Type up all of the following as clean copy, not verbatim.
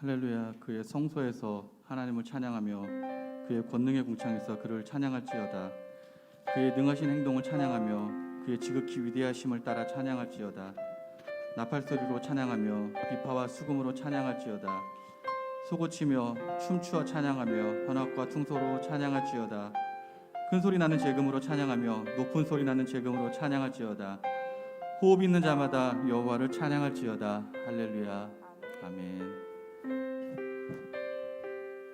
할렐루야. 그의 성소에서 하나님을 찬양하며 그의 권능의 궁창에서 그를 찬양할지어다. 그의 능하신 행동을 찬양하며 그의 지극히 위대하심을 따라 찬양할지어다. 나팔소리로 찬양하며 비파와 수금으로 찬양할지어다. 소고치며 춤추어 찬양하며 현악과 퉁소로 찬양할지어다. 큰 소리 나는 재금으로 찬양하며 높은 소리 나는 재금으로 찬양할지어다. 호흡 있는 자마다 여호와를 찬양할지어다. 할렐루야. 아멘.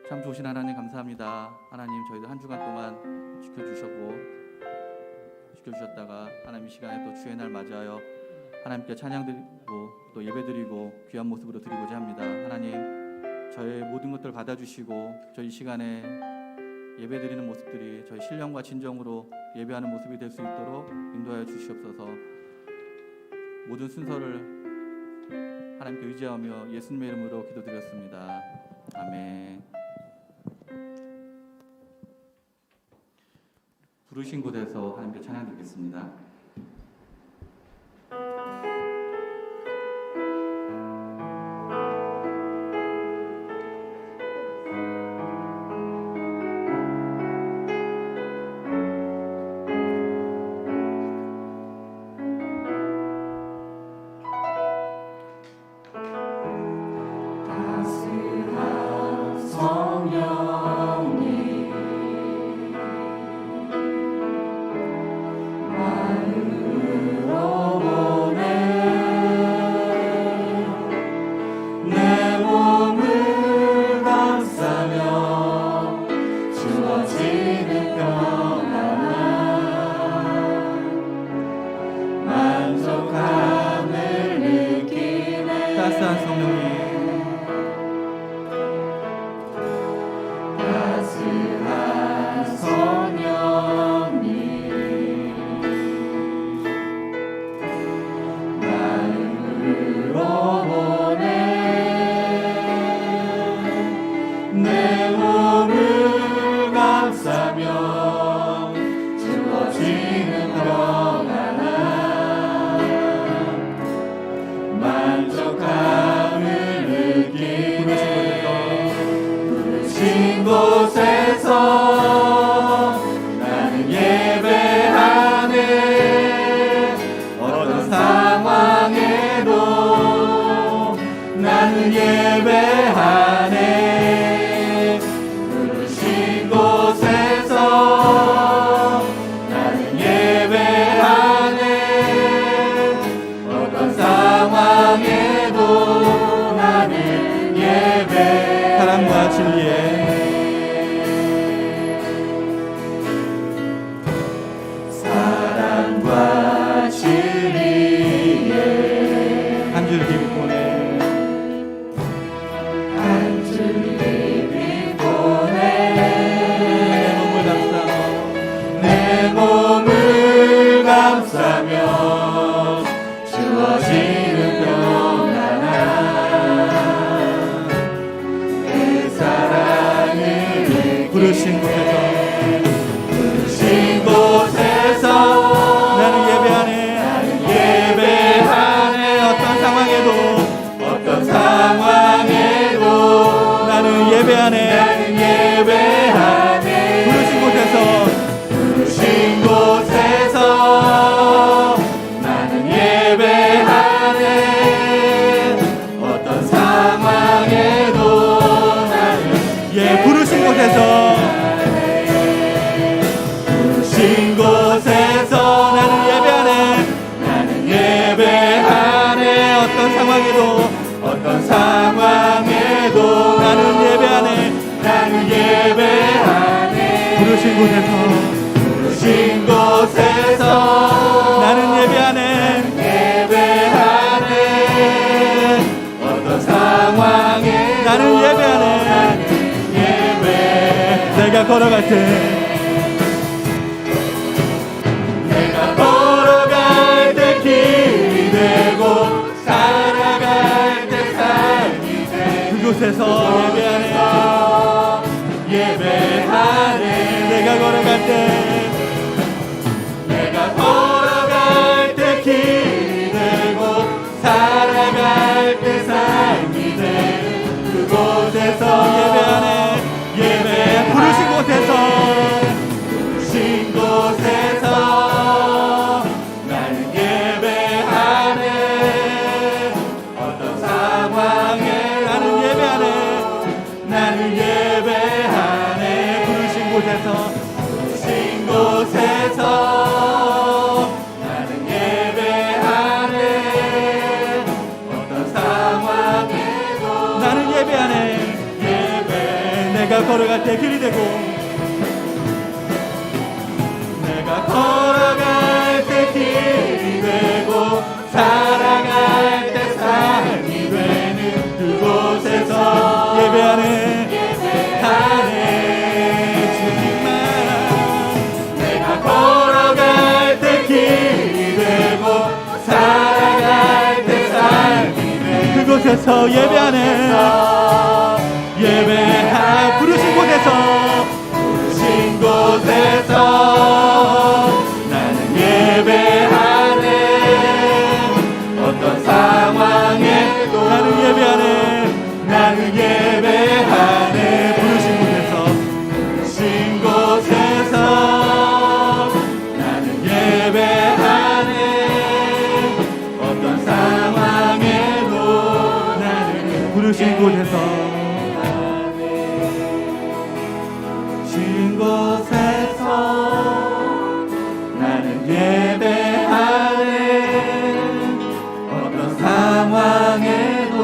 참 좋으신 하나님 감사합니다. 하나님 저희들 한 주간 동안 지켜주셨다가 하나님 이 시간에 또 주의 날 맞이하여 하나님께 찬양드리고 또 예배드리고 귀한 모습으로 드리고자 합니다. 하나님 저의 모든 것들 받아주시고 저희 시간에 예배드리는 모습들이 저희 신령과 진정으로 예배하는 모습이 될 수 있도록 인도하여 주시옵소서. 모든 순서를 하나님께 의지하며 예수님의 이름으로 기도드렸습니다. 아멘. 부르신 곳에서 하나님께 찬양드리겠습니다. 따스한 성령님, 따스한 성령님, 마음으로 보내 내 몸을 감싸며 주어지는 평안함 만족함을 느끼네. 부르신 곳에서 나는 예배하네. 어떤 상황에도 나는 예배하네. 부르신 곳에서 나는 예배하네. 어떤 상황에도 나는 예배. 사랑과 진리에 사랑과 진리에 한 줄 비비고네. 한 줄 비비고네. 내 몸을 감싸며 주어지는 평안함 내 사랑을 부르신 곳에서 부르신 곳에서 나는 예배하네. 예배하네. 어떤 상황에도 어떤 상황에도 나는 예배하네. 나는 예배하네. 부르신 곳에서 부르신 곳에서 나는 예배하네. 어떤 상황에도 나는 부르신 곳에서 부르신 곳에서 나는 예배하네. 나는 예배하네. 어떤 상황에도 어떤 상황에도 나는 예배하네. 나는 예배하네. 부르신 곳에서 부르신 곳에서 나는 예배하네. 예배하네. 어떤 상황에 나는 예배하네. 예배. 내가 걸어갈 때 내가 걸어갈 때 길이 되고 살아갈 때 삶이 돼. 그곳에서 예배하네. 예배하네. 내가 걸어갈 때 내가 걸어갈 때 길이 되고 살아갈 때 삶이 돼. 그곳 내가 걸어갈 때 길이 되고 내가 걸어갈 때 길이 되고 살아갈 때 삶이 되는 그곳에서 예배하는 주님만 내가 걸어갈 때 길이 되고 살아갈 때 삶이 되는 그곳에서 예배하는 부르신 곳에서 나는 예배하네 어떤 상황에도 나는 예배하네 부르신 곳에서 나는 예배하네 어떤 상황에도 나는 부르신 곳에서 나는 예배하네 어떤 상황에도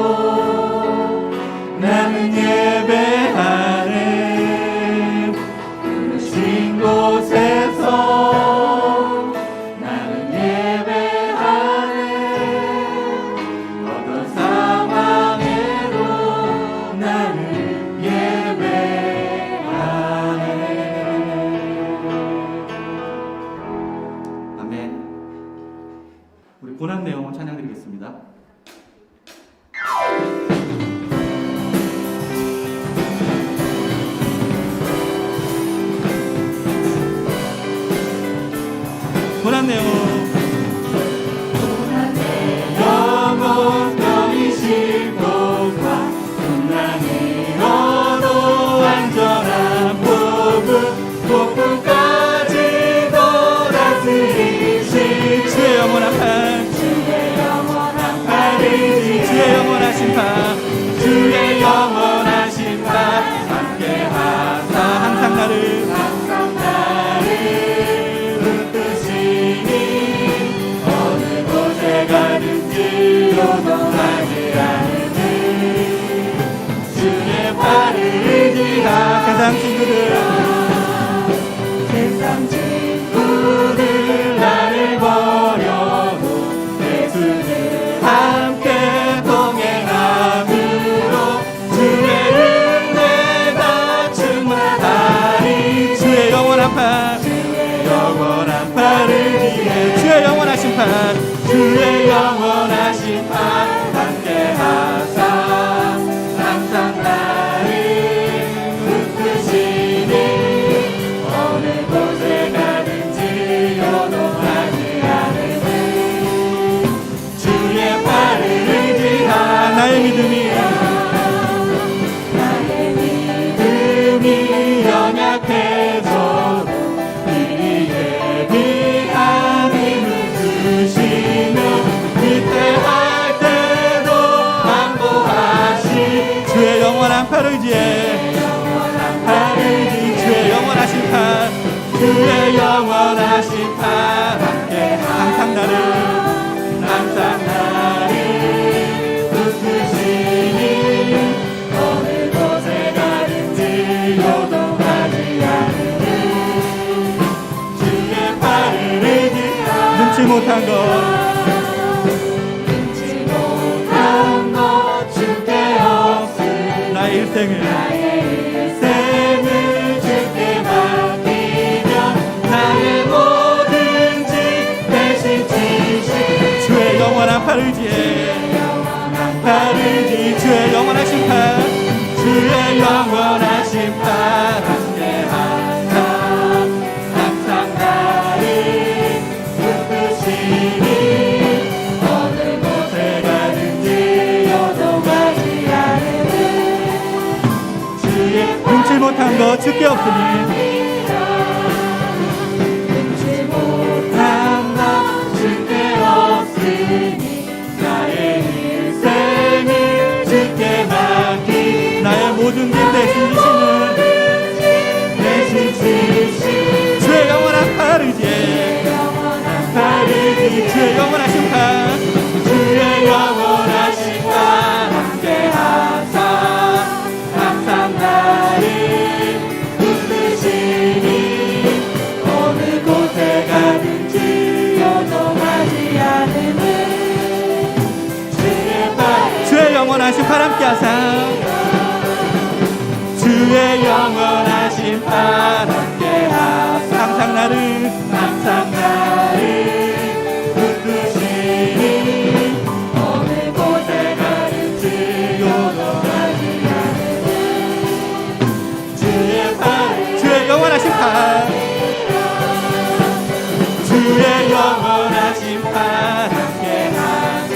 나는 예배하네 부르신 곳에서 나는 예배하네 어떤 상황에도 나는 예배하네. 아멘. 우리 고난 내용 찬양 드리겠습니다. 고난 내용 영혼 병이 심고과 풍랑이어도 안전한 폭풍까지도 다스리신 주의 영원한 판 주의 영원하신 판 주의 영원하신 판 함께하사 항상 나를 붙드시니 어느 곳에 가든지 요동하지 않으니 주의 팔을 의지하 세상 친구들 나를 버려도 예수는 함께 동행함으로 주의 은혜가 충만하리 주의 영원한 판 영원한 팔을 위해 주의 영원하신 판 주의 영원하신 판 함께하사 항상 나를 붙드시니 어느 곳에 가든지 요동하지 않으니 주의 팔을 의지하 나의 믿음이 연약해져도 미리 예비한 힘을 주시며 위태할 때도 안보하시 주의 영원한 팔을 의지해 주의 영원하신 판 주의 영원하신 판 함께 항상 나를 붙드시니 어느 곳에 가든지 요동하지 않으니 주의 팔을 의지하 눈치 못한 것 주께 없으니 나의 일생을 주께 맡기며 나의 뭐든지 대신 지시 주의 영원한 팔을 의지해 주의 영원하신 판 주의 영원하신 판 함께하사 항상 나를 붙드시니 어느 곳에 가든지 요동하지 않으니 주의 눈치 못한 것 주께 없으니 눈치 못한 것 주께 없으니 나의 일생을 주께 맡기 나의 모든 길 대신 지시는 대신 지시 주의 영원한 팔을 의지해 주의 영원하신 판 주의 영원하신 판 함께하사 항상 나를 하사 주의 영원하신 팔 함께 하사 항상 나를 붙드시니 어느 곳에 가든지 요동하지 않으리 주의 영원하신 팔 주의 영원하신 팔 함께 하사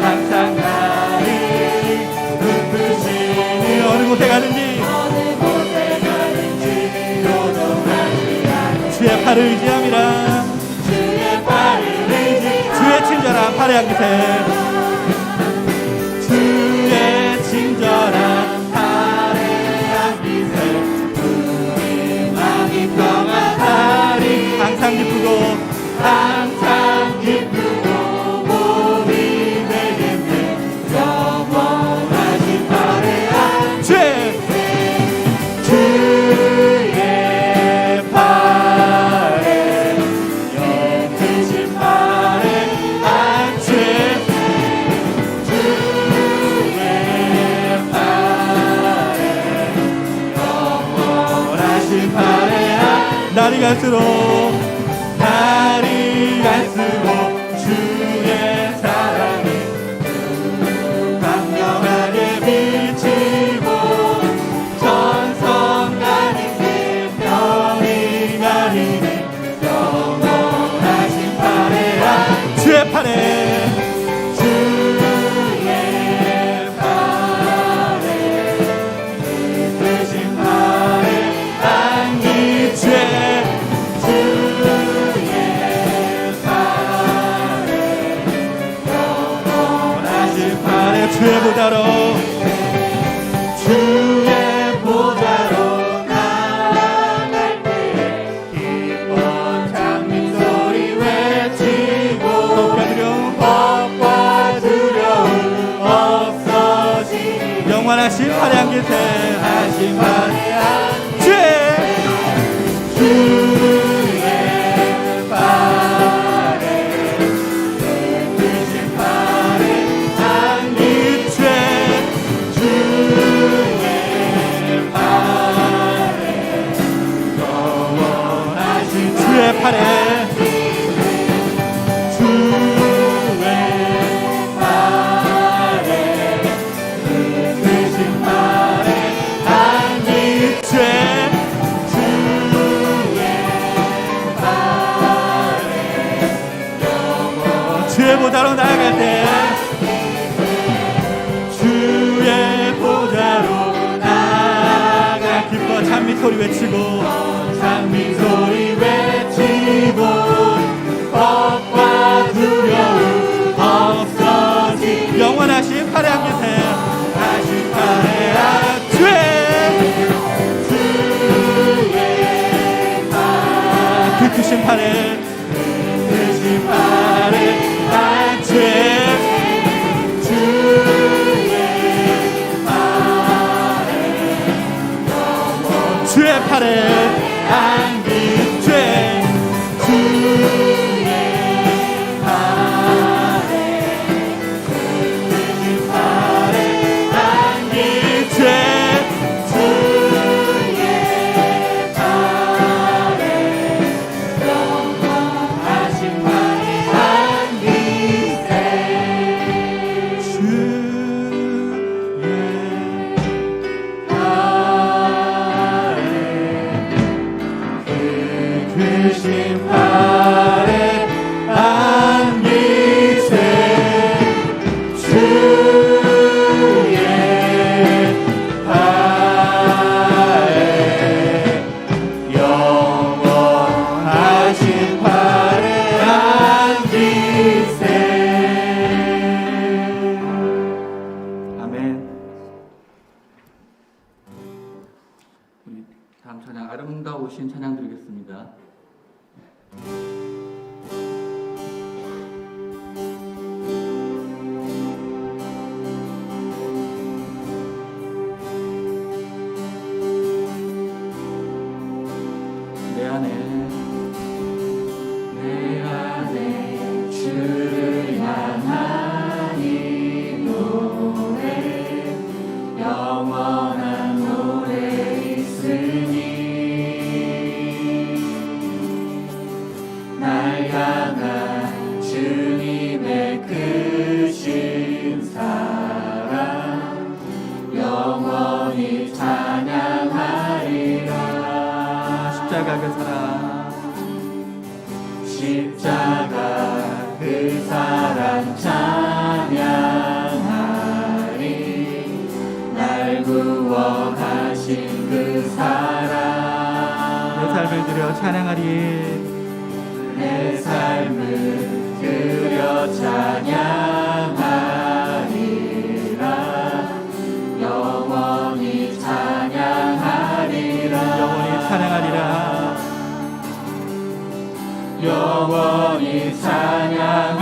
항상 나를 붙드시니 어느 곳에 가든지 주의 팔을 의지함이라 주의 친절한 팔의 안기세 주의 친절한 팔의 안기세 우리 마음이 평안하리 항상 기쁘고 몸이 되겠네 영원하신 팔의 안기세 주의 팔에 영원하신 팔에 안기세 주의 팔에 영원하신 팔에 날이 갈수록 주의 사랑이 강력하게 비치고 전성가니 별이 나리니 영원하신 팔에 주의 팔에 뜻신 팔에 안기 주의 주의 보좌로 나아갈 때에 기뻐 장미 소리 외치고 법과 두려움 없어지니 영원하신 팔의 안기세 하신 팔의 안기세 주의 팔에 뜻신 팔에 팔에 뜻신 팔에 안기죄 주의 보좌로 나아갈 때 주의 보좌로 나아가 기뻐 찬미 소리 외치고 법과 두려움 없어지 영원하신 팔의 안기세 하신 팔의 안죄 그 크신 팔에 안죄 주의 팔에 안기죄 다음 찬양 아름다우신 찬양 드리겠습니다. 내 안에 주를 향하니 노래 십자가 그 사랑 십자가 그 사랑 찬양하리 날 구원하신 그 사랑 내 삶을 드려 찬양하리 내 삶을 드려 찬양하리라 영원히 찬양하리라 영원히 찬양하리라 영원히 찬양하리라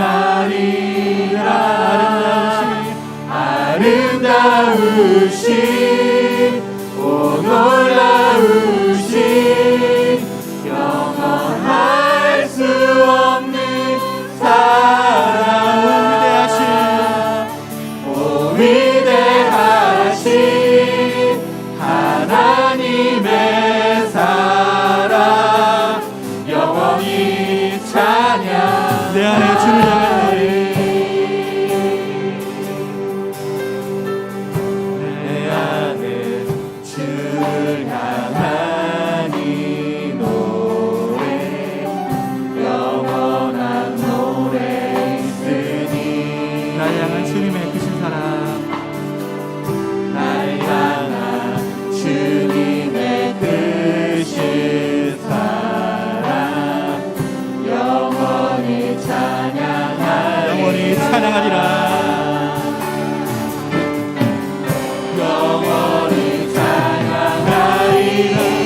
아름다우신 오 놀라우신 영원할 수 없는 사랑 오 위대하신 하나님의 사랑 영원히 찬양 내 안에 주를 향하리 내 안에 주를 향하니 노래 영원한 노래 있으니 날 향한 주님의 크신 사랑 날 향한 주님의 크신 사랑 영원히 찬양하리라 영원히 찬양하리라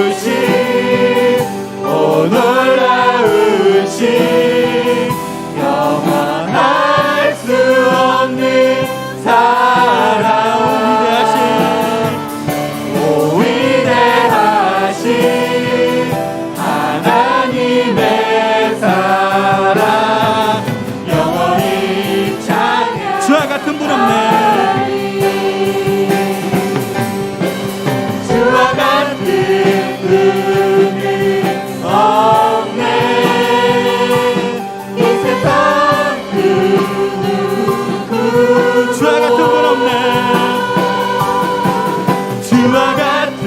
아름다우신 오 놀라우신 영원할 수 없는 사랑 오 위대하신 하나님의 사랑 영원히 찬양 주와 같은 분 없네 주와 같은 분은 없네 이 세상 그 누구 주와 같은 분 없네 주와 같은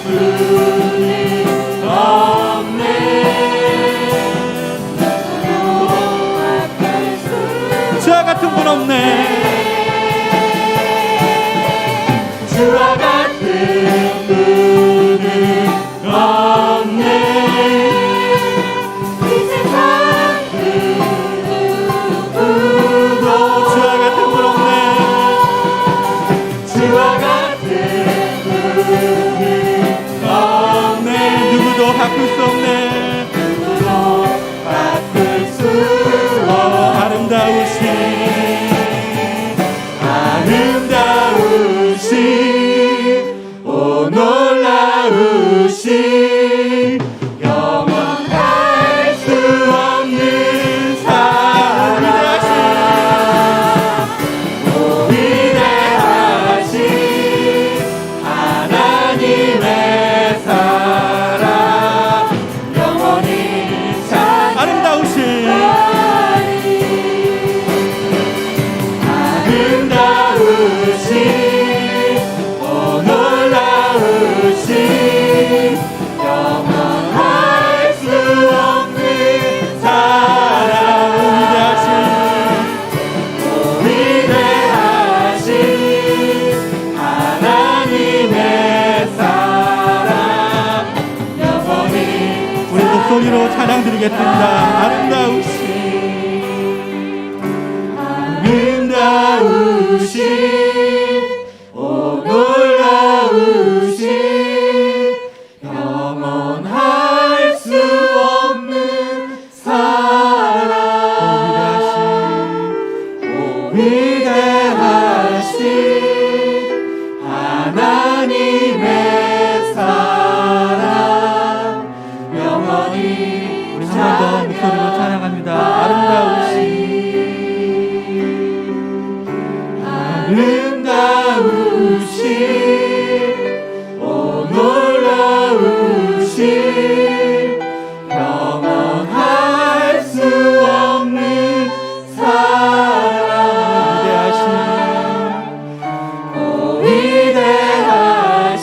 분이 없네 주와 같은 분 없네 주와 같은 분은 없네 이 세상 그 누구도 주와 같은 분 없네 주와 같은 분은 없네 누구도 바꿀 수 없네 누구도 바꿀 수 없네 아름다우신 오 놀라우신 영원할 수 없는 사랑 오 위대하신 하나님의 사랑 영원히 아름다우신 아름다우신 오 놀라우신 영원할 수 없는 사랑 오 위대하신 하나님의 사랑 영원히 우리 목소리로 찬양 드리겠습니다 아름다우신 오 놀라우신 영원할 수 없는 사랑 오 위대하신 하나님의 사랑 영원히 우리 한 번 더 목소리로 찬양합니다 아름다우신 오 놀라우신 영원할 수 없는 사랑 오 위대하신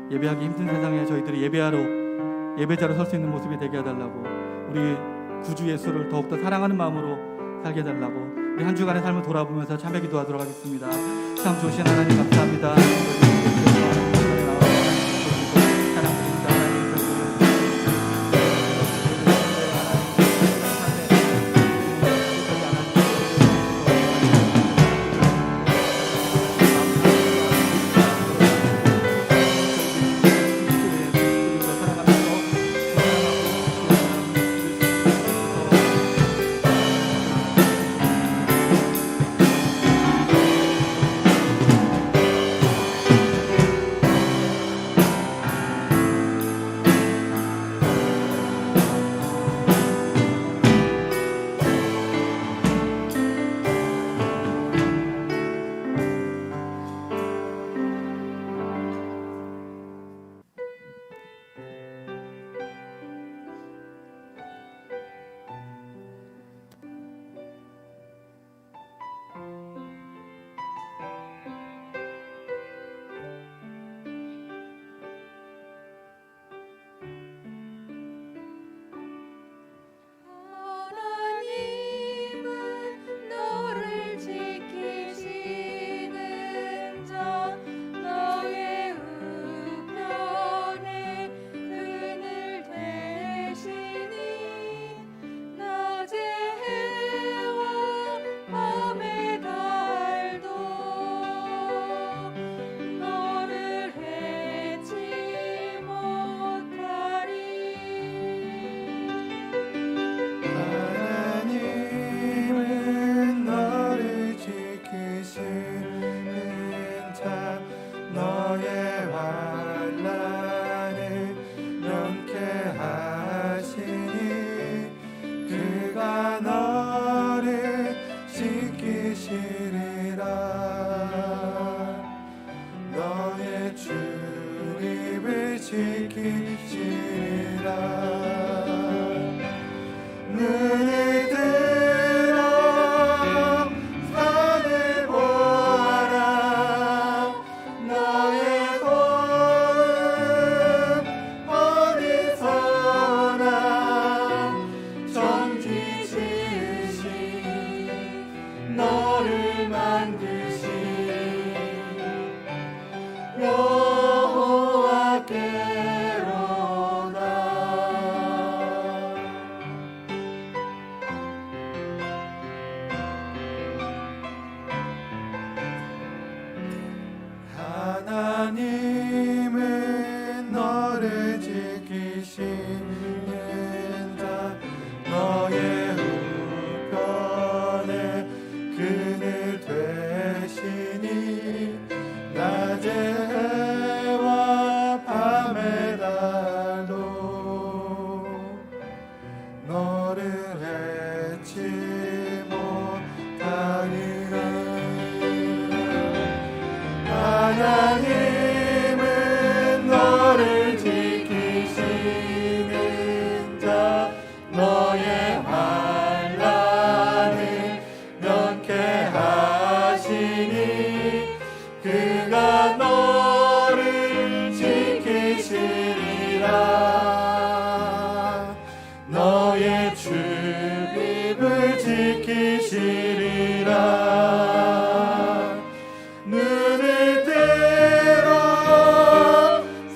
예배하기 힘든 세상에 저희들이 예배자로 설 수 있는 모습이 되게 해달라고, 우리 구주 예수를 더욱더 사랑하는 마음으로 살게 해달라고, 우리 한 주간의 삶을 돌아보면서 참회 기도하도록 하겠습니다. 참 좋으신 하나님 감사합니다. 지키시리라. 눈을 들어 산을 보아라. 너의 도움 어디서나 천지 지으신 너를 만드신 여호와께로다. 하나님은 너를 지키시는 자, 너의 우편에 그늘 되시니 낮에 해와 밤에 달도 너를 해치 못하리라. 하나님은 너를 지키시는 자, 너의 환난을 면케하시니 그가 너를 지키시리라. 너의 출입을 지키시리라. 눈을 들어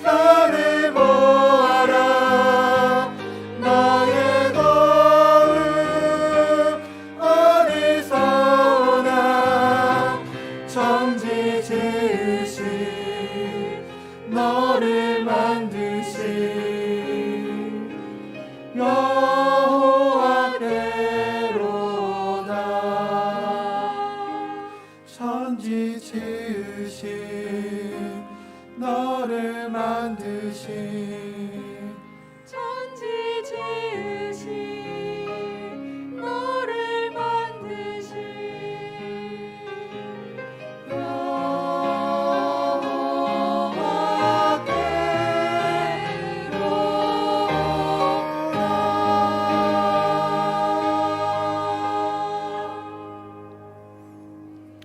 산을 보아라. 너의 도움 어디서나 천지 지으신 너를 만드신 여호와께로다. 천지 지으신 너를 만드신 천지 지으신 너를 만드신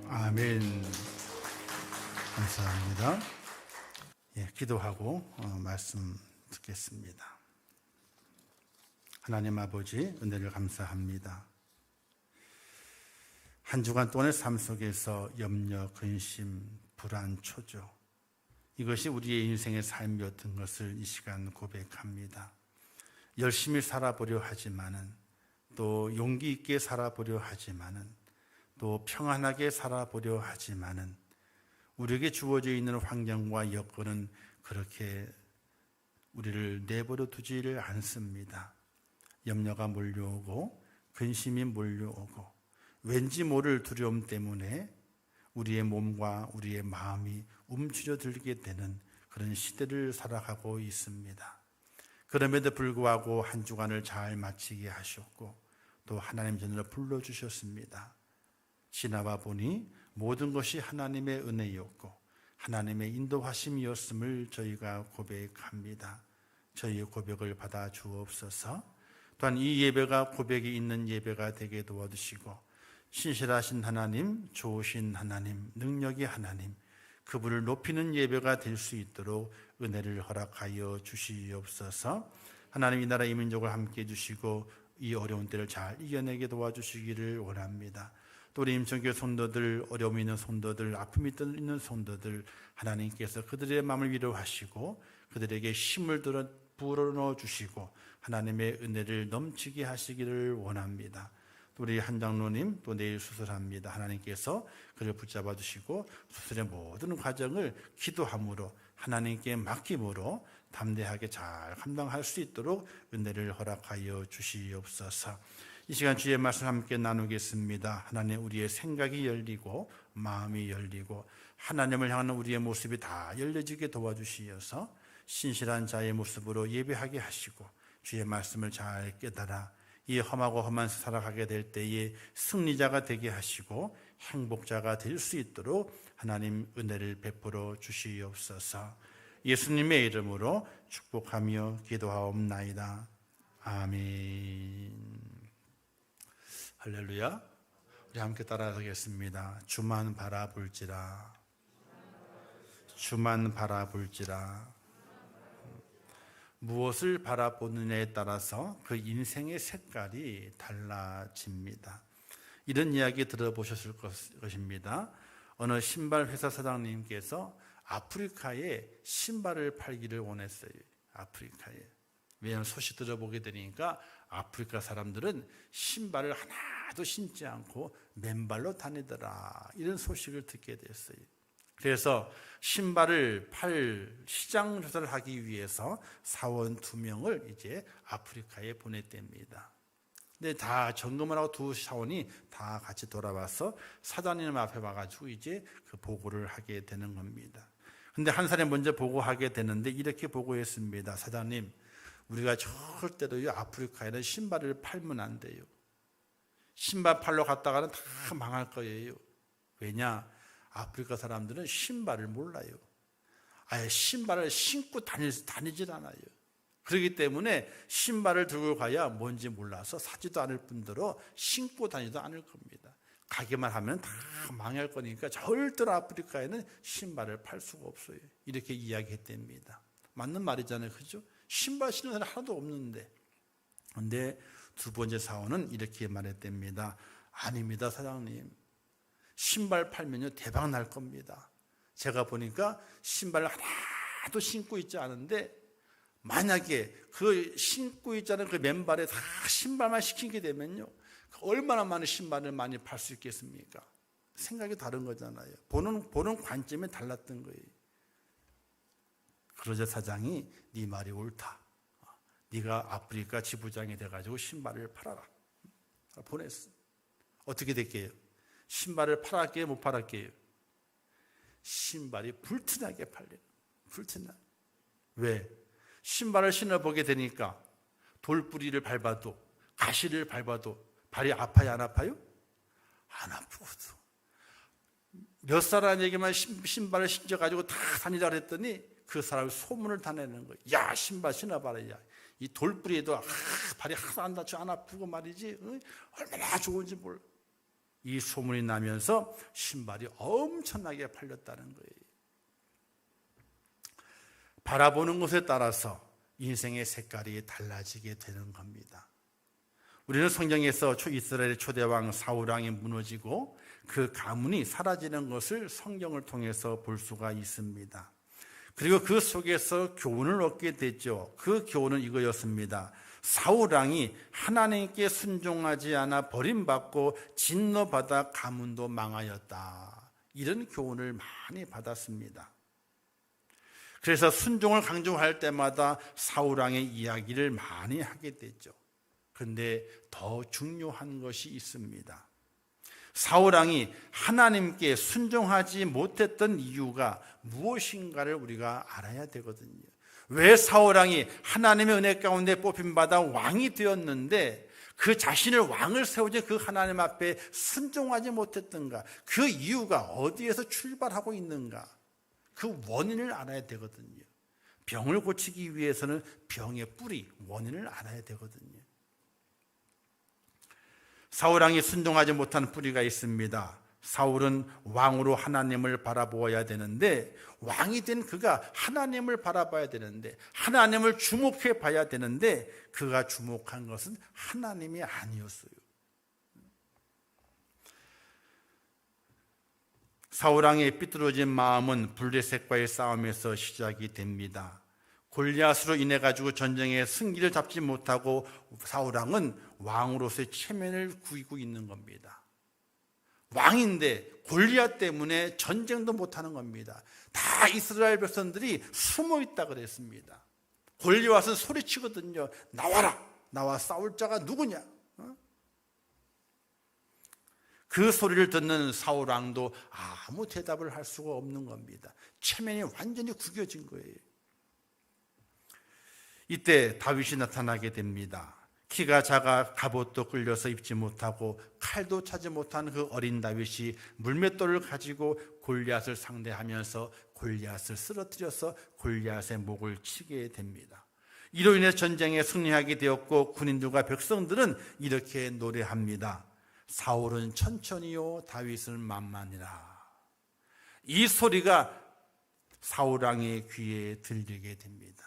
아멘. 감사합니다. 기도하고 말씀 듣겠습니다. 하나님 아버지, 은혜를 감사합니다. 한 주간 동안의 삶 속에서 염려, 근심, 불안, 초조, 이것이 우리의 인생의 삶이었던 것을 이 시간 고백합니다. 열심히 살아보려 하지만은, 또 용기 있게 살아보려 하지만은, 또 평안하게 살아보려 하지만은 우리에게 주어져 있는 환경과 여건은 그렇게 우리를 내버려 두지를 않습니다. 염려가 몰려오고 근심이 몰려오고 왠지 모를 두려움 때문에 우리의 몸과 우리의 마음이 움츠려들게 되는 그런 시대를 살아가고 있습니다. 그럼에도 불구하고 한 주간을 잘 마치게 하셨고 또 하나님 전으로 불러주셨습니다. 지나와 보니 모든 것이 하나님의 은혜였고 하나님의 인도하심이었음을 저희가 고백합니다. 저희의 고백을 받아 주옵소서. 또한 이 예배가 고백이 있는 예배가 되게 도와주시고 신실하신 하나님, 좋으신 하나님, 능력의 하나님, 그분을 높이는 예배가 될 수 있도록 은혜를 허락하여 주시옵소서. 하나님, 이 나라 이 민족을 함께 해주시고 이 어려운 때를 잘 이겨내게 도와주시기를 원합니다. 또 우리 임천교회 성도들, 어려움이 있는 성도들, 아픔이 있는 성도들, 하나님께서 그들의 마음을 위로하시고 그들에게 힘을 불어넣어 주시고 하나님의 은혜를 넘치게 하시기를 원합니다. 또 우리 한 장로님 또 내일 수술합니다. 하나님께서 그를 붙잡아 주시고 수술의 모든 과정을 기도함으로 하나님께 맡김으로 담대하게 잘 감당할 수 있도록 은혜를 허락하여 주시옵소서. 이 시간 주의 말씀 함께 나누겠습니다. 하나님, 우리의 생각이 열리고 마음이 열리고 하나님을 향하는 우리의 모습이 다 열려지게 도와주시어서 신실한 자의 모습으로 예배하게 하시고 주의 말씀을 잘 깨달아 이 험하고 험한 살아가게 될 때에 승리자가 되게 하시고 행복자가 될 수 있도록 하나님 은혜를 베풀어 주시옵소서. 예수님의 이름으로 축복하며 기도하옵나이다. 아멘. 할렐루야. 우리 함께 따라하겠습니다. 주만 바라볼지라. 주만 바라볼지라. 무엇을 바라보느냐에 따라서 그 인생의 색깔이 달라집니다. 이런 이야기 들어보셨을 것입니다. 어느 신발 회사 사장님께서 아프리카에 신발을 팔기를 원했어요. 아프리카에. 왜냐하면 소식 들어보게 되니까 아프리카 사람들은 신발을 하나도 신지 않고 맨발로 다니더라. 이런 소식을 듣게 됐어요. 그래서 신발을 팔 시장 조사를 하기 위해서 사원 2명을 이제 아프리카에 보냈답니다. 근데 다 점검을 하고 두 사원이 다 같이 돌아와서 사장님 앞에 와가지고 이제 그 보고를 하게 되는 겁니다. 근데 한 사람이 먼저 보고하게 되는데 이렇게 보고했습니다. 사장님, 우리가 절대로요 아프리카에는 신발을 팔면 안 돼요. 신발 팔러 갔다가는 다 망할 거예요. 왜냐? 아프리카 사람들은 신발을 몰라요. 아예 신발을 신고 다니질 않아요. 그렇기 때문에 신발을 들고 가야 뭔지 몰라서 사지도 않을 뿐더러 신고 다니도 않을 겁니다. 가게만 하면 다 망할 거니까 절대로 아프리카에는 신발을 팔 수가 없어요. 이렇게 이야기했답니다. 맞는 말이잖아요. 그죠? 신발 신는 사람 하나도 없는데. 그런데 두 번째 사원은 이렇게 말했답니다. 아닙니다, 사장님. 신발 팔면요 대박 날 겁니다. 제가 보니까 신발을 하나도 신고 있지 않은데 만약에 그 신고 있지 않은 그 맨발에 다 신발만 시키게 되면요 얼마나 많은 신발을 많이 팔 수 있겠습니까? 생각이 다른 거잖아요. 보는 관점이 달랐던 거예요. 그러자 사장이 네 말이 옳다. 네가 아프리카 지부장이 돼가지고 신발을 팔아라. 보냈어. 어떻게 됐게요? 신발을 팔았게요? 못 팔았게요? 신발이 불티나게 팔려요. 불티나게. 왜? 신발을 신어보게 되니까 돌뿌리를 밟아도 가시를 밟아도 발이 아파요? 안 아파요? 안 아프거든. 몇 사람에게만 신발을 신겨가지고 다 다니라 그랬더니 그 사람이 소문을 다 내는 거예요. 야, 신발 신어봐라. 야. 이 돌뿌리에도 발이 하나도 안 다쳐 안 아프고 말이지. 얼마나 좋은지 몰라. 이 소문이 나면서 신발이 엄청나게 팔렸다는 거예요. 바라보는 것에 따라서 인생의 색깔이 달라지게 되는 겁니다. 우리는 성경에서 이스라엘의 초대왕 사울왕이 무너지고 그 가문이 사라지는 것을 성경을 통해서 볼 수가 있습니다. 그리고 그 속에서 교훈을 얻게 됐죠. 그 교훈은 이거였습니다. 사울왕이 하나님께 순종하지 않아 버림받고 진노받아 가문도 망하였다. 이런 교훈을 많이 받았습니다. 그래서 순종을 강조할 때마다 사울왕의 이야기를 많이 하게 됐죠. 그런데 더 중요한 것이 있습니다. 사울왕이 하나님께 순종하지 못했던 이유가 무엇인가를 우리가 알아야 되거든요. 왜 사울왕이 하나님의 은혜 가운데 뽑힘받아 왕이 되었는데 그 자신을 왕을 세우지 그 하나님 앞에 순종하지 못했던가? 그 이유가 어디에서 출발하고 있는가? 그 원인을 알아야 되거든요. 병을 고치기 위해서는 병의 뿌리, 원인을 알아야 되거든요. 사울왕이 순종하지 못한 뿌리가 있습니다. 사울은 왕으로 하나님을 바라보아야 되는데 왕이 된 그가 하나님을 바라봐야 되는데 하나님을 주목해 봐야 되는데 그가 주목한 것은 하나님이 아니었어요. 사울왕의 삐뚤어진 마음은 블레셋과의 싸움에서 시작이 됩니다. 골리앗으로 인해 가지고 전쟁에 승기를 잡지 못하고 사울왕은 왕으로서의 체면을 구기고 있는 겁니다. 왕인데 골리앗 때문에 전쟁도 못하는 겁니다. 다 이스라엘 백성들이 숨어 있다 그랬습니다. 골리앗은 소리치거든요. 나와라, 나와 싸울 자가 누구냐? 그 소리를 듣는 사울왕도 아무 대답을 할 수가 없는 겁니다. 체면이 완전히 구겨진 거예요. 이때 다윗이 나타나게 됩니다. 키가 작아 갑옷도 끌려서 입지 못하고 칼도 차지 못한 그 어린 다윗이 물맷돌을 가지고 골리앗을 상대하면서 골리앗을 쓰러뜨려서 골리앗의 목을 치게 됩니다. 이로 인해 전쟁에 승리하게 되었고 군인들과 백성들은 이렇게 노래합니다. 사울은 천천히요 다윗은 만만이라. 이 소리가 사울 왕의 귀에 들리게 됩니다.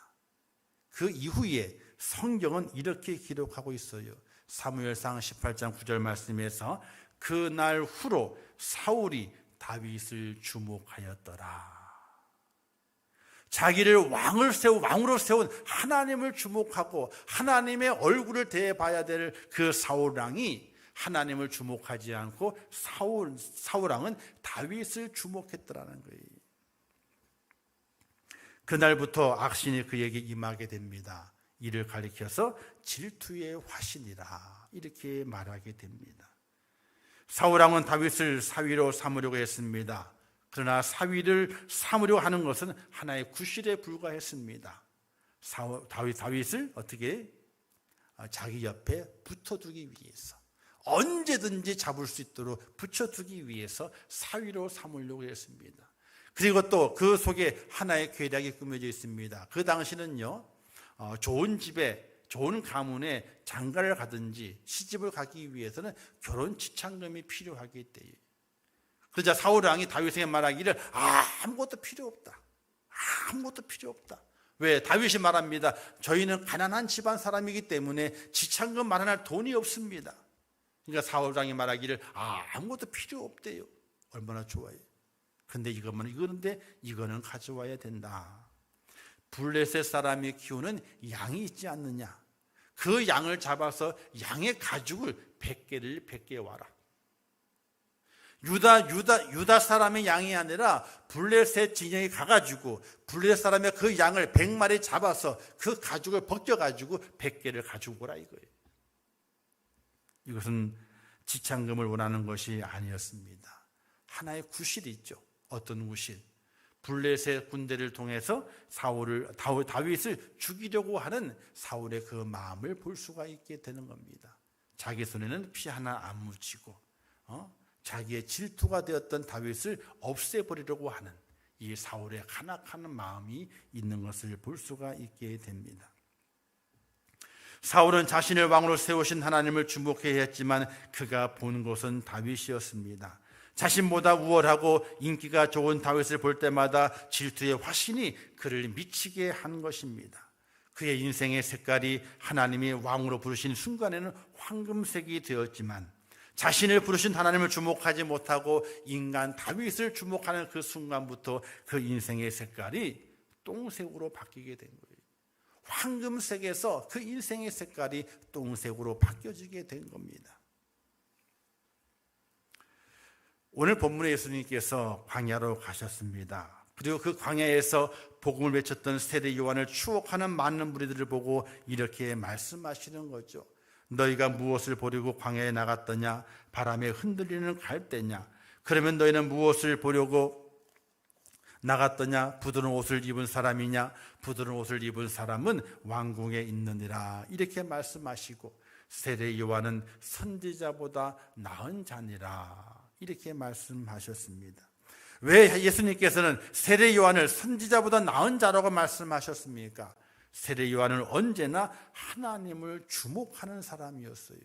그 이후에 성경은 이렇게 기록하고 있어요. 사무엘상 18장 9절 말씀에서 그날 후로 사울이 다윗을 주목하였더라. 자기를 왕으로 세운 하나님을 주목하고 하나님의 얼굴을 대해봐야 될 그 사울 왕이 하나님을 주목하지 않고 사울 왕은 다윗을 주목했더라는 거예요. 그날부터 악신이 그에게 임하게 됩니다. 이를 가리켜서 질투의 화신이라 이렇게 말하게 됩니다. 사울 왕은 다윗을 사위로 삼으려고 했습니다. 그러나 사위를 삼으려고 하는 것은 하나의 구실에 불과했습니다. 다윗을 어떻게 자기 옆에 붙어두기 위해서, 언제든지 잡을 수 있도록 붙여두기 위해서 사위로 삼으려고 했습니다. 그리고 또 그 속에 하나의 계략이 꾸며져 있습니다. 그 당시는요, 좋은 집에, 좋은 가문에 장가를 가든지 시집을 가기 위해서는 결혼 지참금이 필요하기 때문에, 그러자 사울 왕이 다윗에게 말하기를 아무것도 필요 없다. 아무것도 필요 없다. 왜? 다윗이 말합니다. 저희는 가난한 집안 사람이기 때문에 지참금 마련할 돈이 없습니다. 그러니까 사울 왕이 말하기를 아무것도 필요 없대요. 얼마나 좋아요. 근데 이거는 가져와야 된다. 블레셋 사람이 키우는 양이 있지 않느냐. 그 양을 잡아서 양의 가죽을 100개 와라. 유다 사람의 양이 아니라 블레셋 진영에 가가지고 블레셋 사람의 그 양을 100마리 잡아서 그 가죽을 벗겨가지고 100개를 가지고 오라 이거예요. 이것은 지참금을 원하는 것이 아니었습니다. 하나의 구실이 있죠. 어떤 구실? 블레셋 군대를 통해서 다윗을 죽이려고 하는 사울의 그 마음을 볼 수가 있게 되는 겁니다. 자기 손에는 피 하나 안 묻히고 자기의 질투가 되었던 다윗을 없애버리려고 하는 이 사울의 간악한 마음이 있는 것을 볼 수가 있게 됩니다. 사울은 자신을 왕으로 세우신 하나님을 주목해야 했지만 그가 본 것은 다윗이었습니다. 자신보다 우월하고 인기가 좋은 다윗을 볼 때마다 질투의 화신이 그를 미치게 한 것입니다. 그의 인생의 색깔이 하나님이 왕으로 부르신 순간에는 황금색이 되었지만 자신을 부르신 하나님을 주목하지 못하고 인간 다윗을 주목하는 그 순간부터 그 인생의 색깔이 똥색으로 바뀌게 된 거예요. 황금색에서 그 인생의 색깔이 똥색으로 바뀌어지게 된 겁니다. 오늘 본문에 예수님께서 광야로 가셨습니다. 그리고 그 광야에서 복음을 외쳤던 세례 요한을 추억하는 많은 무리들을 보고 이렇게 말씀하시는 거죠. 너희가 무엇을 보려고 광야에 나갔더냐? 바람에 흔들리는 갈대냐? 그러면 너희는 무엇을 보려고 나갔더냐? 부드러운 옷을 입은 사람이냐? 부드러운 옷을 입은 사람은 왕궁에 있느니라. 이렇게 말씀하시고 세례 요한은 선지자보다 나은 자니라. 이렇게 말씀하셨습니다. 왜 예수님께서는 세례 요한을 선지자보다 나은 자라고 말씀하셨습니까? 세례 요한은 언제나 하나님을 주목하는 사람이었어요.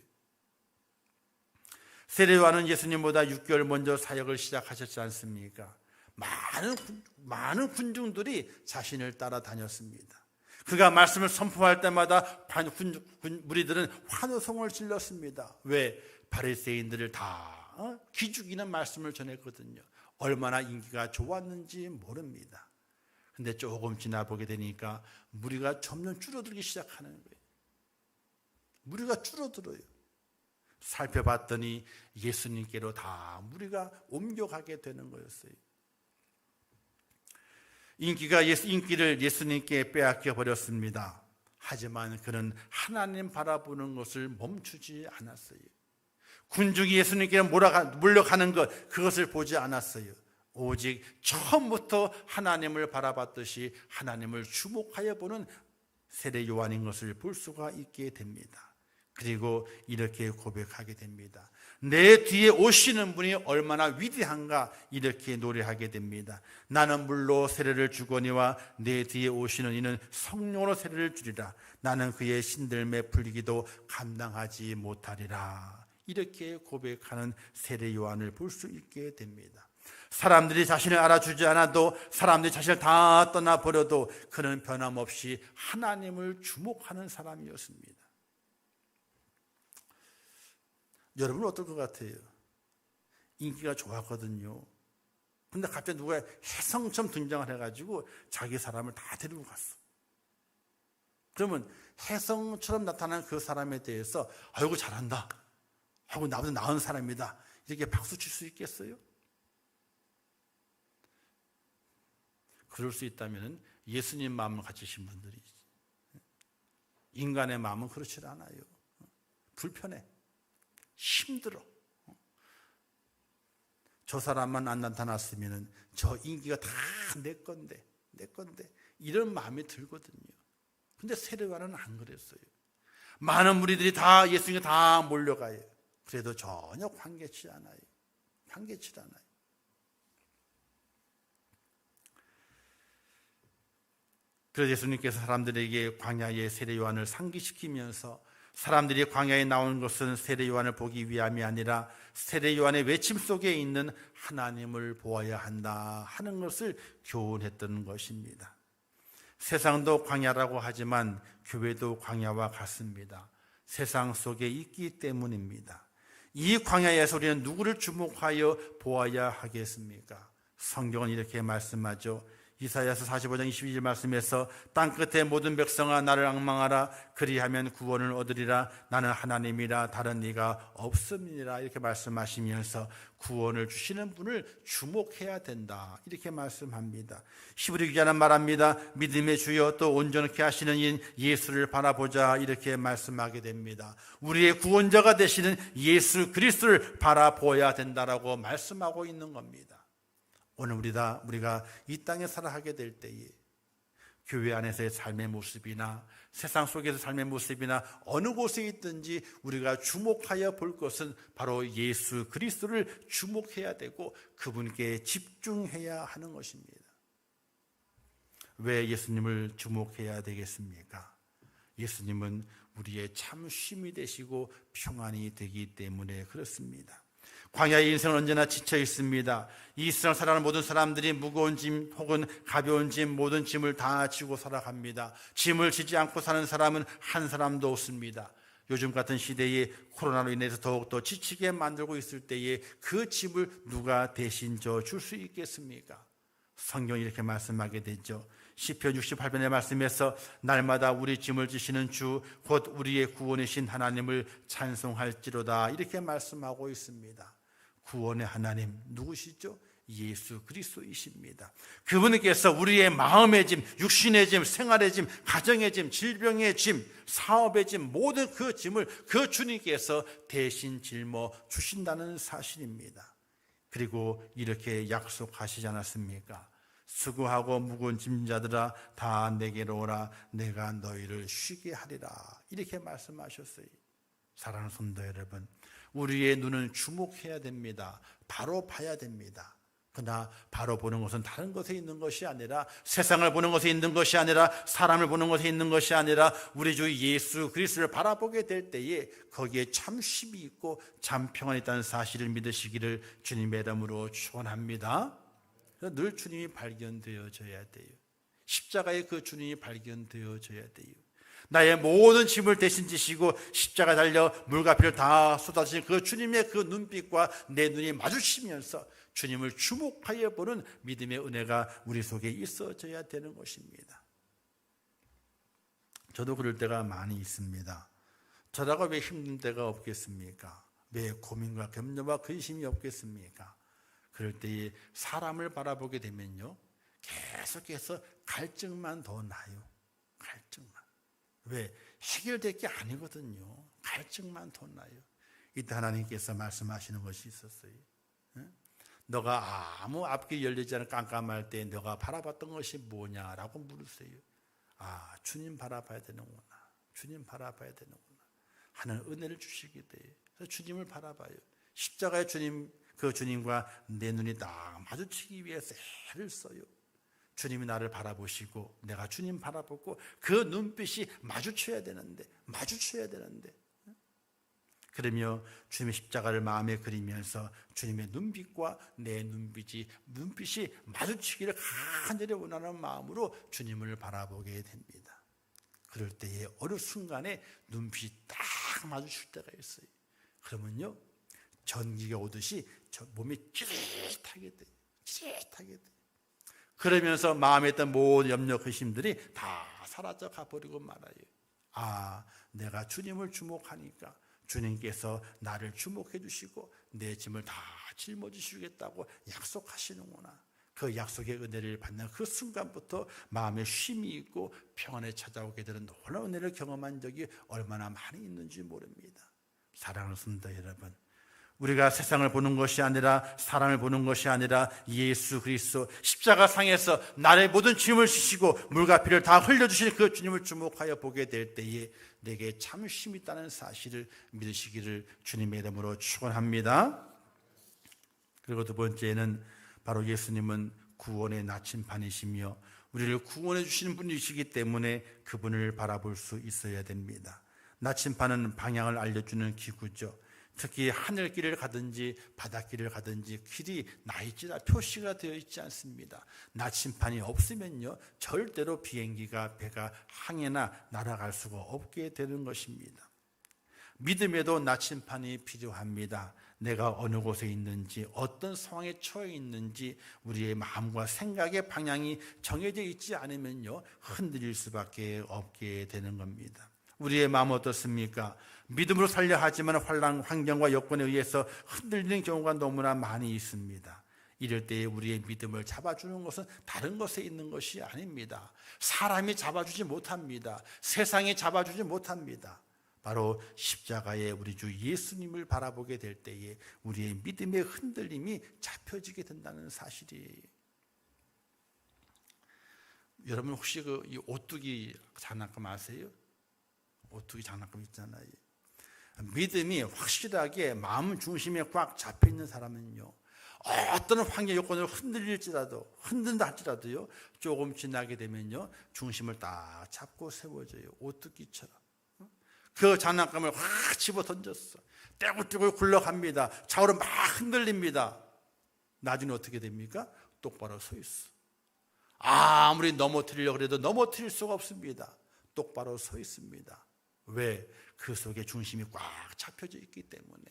세례 요한은 예수님보다 6개월 먼저 사역을 시작하셨지 않습니까? 많은 군중들이 자신을 따라다녔습니다. 그가 말씀을 선포할 때마다 무리들은 환호성을 질렀습니다. 왜? 바리새인들을 다 기죽이는 말씀을 전했거든요. 얼마나 인기가 좋았는지 모릅니다. 근데 조금 지나보게 되니까 무리가 점점 줄어들기 시작하는 거예요. 무리가 줄어들어요. 살펴봤더니 예수님께로 다 무리가 옮겨가게 되는 거였어요. 인기를 예수님께 빼앗겨 버렸습니다. 하지만 그는 하나님 바라보는 것을 멈추지 않았어요. 군중이 예수님께 몰려가는 그것을 보지 않았어요. 오직 처음부터 하나님을 바라봤듯이 하나님을 주목하여 보는 세례 요한인 것을 볼 수가 있게 됩니다. 그리고 이렇게 고백하게 됩니다. 내 뒤에 오시는 분이 얼마나 위대한가 이렇게 노래하게 됩니다. 나는 물로 세례를 주거니와 내 뒤에 오시는 이는 성령으로 세례를 주리라. 나는 그의 신들매 풀기도 감당하지 못하리라. 이렇게 고백하는 세례 요한을 볼 수 있게 됩니다. 사람들이 자신을 알아주지 않아도, 사람들이 자신을 다 떠나버려도 그는 변함없이 하나님을 주목하는 사람이었습니다. 여러분은 어떨 것 같아요? 인기가 좋았거든요. 근데 갑자기 누가 혜성처럼 등장을 해가지고 자기 사람을 다 데리고 갔어. 그러면 혜성처럼 나타난 그 사람에 대해서 아이고 잘한다, 아이고 나보다 나은 사람이다, 이렇게 박수 칠 수 있겠어요? 그럴 수 있다면 예수님 마음을 가지신 분들이, 인간의 마음은 그렇지 않아요. 불편해, 힘들어. 저 사람만 안 나타났으면 저 인기가 다 내 건데 이런 마음이 들거든요. 근데 세례요한은 안 그랬어요. 많은 무리들이 다 예수님께 다 몰려가요. 그래도 전혀 관계치 않아요. 그래서 예수님께서 사람들에게 광야의 세례 요한을 상기시키면서, 사람들이 광야에 나온 것은 세례 요한을 보기 위함이 아니라 세례 요한의 외침 속에 있는 하나님을 보아야 한다 하는 것을 교훈했던 것입니다. 세상도 광야라고 하지만 교회도 광야와 같습니다. 세상 속에 있기 때문입니다. 이 광야에서 우리는 누구를 주목하여 보아야 하겠습니까? 성경은 이렇게 말씀하죠. 이사야서 45장 22절 말씀에서 땅끝의 모든 백성아 나를 앙망하라. 그리하면 구원을 얻으리라. 나는 하나님이라 다른 이가 없음이니라. 이렇게 말씀하시면서 구원을 주시는 분을 주목해야 된다 이렇게 말씀합니다. 히브리 기자는 말합니다. 믿음의 주여 또 온전케 하시는 인 예수를 바라보자 이렇게 말씀하게 됩니다. 우리의 구원자가 되시는 예수 그리스도를 바라보아야 된다라고 말씀하고 있는 겁니다. 오늘 우리가 이 땅에 살아가게 될 때에 교회 안에서의 삶의 모습이나 세상 속에서 삶의 모습이나 어느 곳에 있든지 우리가 주목하여 볼 것은 바로 예수 그리스도를 주목해야 되고 그분께 집중해야 하는 것입니다. 왜 예수님을 주목해야 되겠습니까? 예수님은 우리의 참 쉼이 되시고 평안이 되기 때문에 그렇습니다. 광야의 인생은 언제나 지쳐 있습니다. 이 세상 살아가는 모든 사람들이 무거운 짐 혹은 가벼운 짐, 모든 짐을 다 지고 살아갑니다. 짐을 지지 않고 사는 사람은 한 사람도 없습니다. 요즘 같은 시대에 코로나로 인해서 더욱더 지치게 만들고 있을 때에 그 짐을 누가 대신 줄 수 있겠습니까? 성경이 이렇게 말씀하게 되죠. 시편 68편의 말씀에서 날마다 우리 짐을 지시는 주 곧 우리의 구원이신 하나님을 찬송할지로다 이렇게 말씀하고 있습니다. 구원의 하나님 누구시죠? 예수 그리스도이십니다. 그분께서 우리의 마음의 짐, 육신의 짐, 생활의 짐, 가정의 짐, 질병의 짐, 사업의 짐, 모든 그 짐을 그 주님께서 대신 짊어 주신다는 사실입니다. 그리고 이렇게 약속하시지 않았습니까? 수고하고 무거운 짐자들아 다 내게로 오라. 내가 너희를 쉬게 하리라. 이렇게 말씀하셨어요. 사랑하는 성도 여러분, 우리의 눈은 주목해야 됩니다. 바로 봐야 됩니다. 그러나 바로 보는 것은 다른 것에 있는 것이 아니라, 세상을 보는 것에 있는 것이 아니라, 사람을 보는 것에 있는 것이 아니라 우리 주 예수 그리스도를 바라보게 될 때에 거기에 참 쉼이 있고 참 평안이 있다는 사실을 믿으시기를 주님의 이름으로 축원합니다. 늘 주님이 발견되어져야 돼요. 십자가에 그 주님이 발견되어져야 돼요. 나의 모든 짐을 대신 지시고 십자가 달려 물과 피를 다 쏟아지신 그 주님의 그 눈빛과 내 눈이 마주치면서 주님을 주목하여 보는 믿음의 은혜가 우리 속에 있어져야 되는 것입니다. 저도 그럴 때가 많이 있습니다. 저라고 왜 힘든 때가 없겠습니까? 왜 고민과 염려와 근심이 없겠습니까? 그럴 때에 사람을 바라보게 되면요, 계속해서 갈증만 더 나요. 갈증만. 왜? 해결될 게 아니거든요. 갈증만 더 나요. 이때 하나님께서 말씀하시는 것이 있었어요. 너가 아무 앞길이 열리지 않은 깜깜할 때 너가 바라봤던 것이 뭐냐라고 물으세요. 주님 바라봐야 되는구나. 주님 바라봐야 되는구나. 하는 은혜를 주시게 돼요. 그래서 주님을 바라봐요. 십자가의 주님, 그 주님과 내 눈이 딱 마주치기 위해서 애를 써요. 주님이 나를 바라보시고 내가 주님 바라보고 그 눈빛이 마주쳐야 되는데 그러며 주님의 십자가를 마음에 그리면서 주님의 눈빛과 내 눈빛이 마주치기를 간절히 원하는 마음으로 주님을 바라보게 됩니다. 그럴 때에 어느 순간에 눈빛이 딱 마주칠 때가 있어요. 그러면요 전기가 오듯이 저 몸이 찌릿하게 돼요. 그러면서 마음에 있던 모든 염려 근심들이 다 사라져 가버리고 말아요. 아, 내가 주님을 주목하니까 주님께서 나를 주목해 주시고 내 짐을 다 짊어지시겠다고 약속하시는구나. 그 약속의 은혜를 받는 그 순간부터 마음에 쉼이 있고 평안에 찾아오게 되는 놀라운 은혜를 경험한 적이 얼마나 많이 있는지 모릅니다. 사랑하는 성도 여러분, 우리가 세상을 보는 것이 아니라 사람을 보는 것이 아니라 예수 그리스도 십자가상에서 나의 모든 짐을 지시고 물과 피를 다 흘려주실 그 주님을 주목하여 보게 될 때에 내게 참 쉼이 있다는 사실을 믿으시기를 주님의 이름으로 축원합니다. 그리고 두 번째는 바로 예수님은 구원의 나침반이시며 우리를 구원해 주시는 분이시기 때문에 그분을 바라볼 수 있어야 됩니다. 나침반은 방향을 알려주는 기구죠. 특히 하늘길을 가든지 바닷길을 가든지 길이 나있지나 표시가 되어 있지 않습니다. 나침반이 없으면요 절대로 비행기가 배가 항해나 날아갈 수가 없게 되는 것입니다. 믿음에도 나침반이 필요합니다. 내가 어느 곳에 있는지 어떤 상황에 처해 있는지 우리의 마음과 생각의 방향이 정해져 있지 않으면요 흔들릴 수밖에 없게 되는 겁니다. 우리의 마음은 어떻습니까? 믿음으로 살려 하지만 환경과 여건에 의해서 흔들리는 경우가 너무나 많이 있습니다. 이럴 때에 우리의 믿음을 잡아주는 것은 다른 것에 있는 것이 아닙니다. 사람이 잡아주지 못합니다. 세상이 잡아주지 못합니다. 바로 십자가에 우리 주 예수님을 바라보게 될 때에 우리의 믿음의 흔들림이 잡혀지게 된다는 사실이에요. 여러분 혹시 이 오뚜기 장난감 아세요? 오뚜기 장난감 있잖아요. 믿음이 확실하게 마음 중심에 꽉 잡혀 있는 사람은요 어떤 환경 요건으로 흔든다 할지라도요 조금 지나게 되면요 중심을 딱 잡고 세워져요. 오뚜기처럼. 그 장난감을 확 집어 던졌어. 떼굴떼굴 굴러갑니다. 좌우로 막 흔들립니다. 나중에 어떻게 됩니까? 똑바로 서 있어. 아무리 넘어뜨리려고 해도 넘어뜨릴 수가 없습니다. 똑바로 서 있습니다. 왜? 그 속에 중심이 꽉 잡혀져 있기 때문에.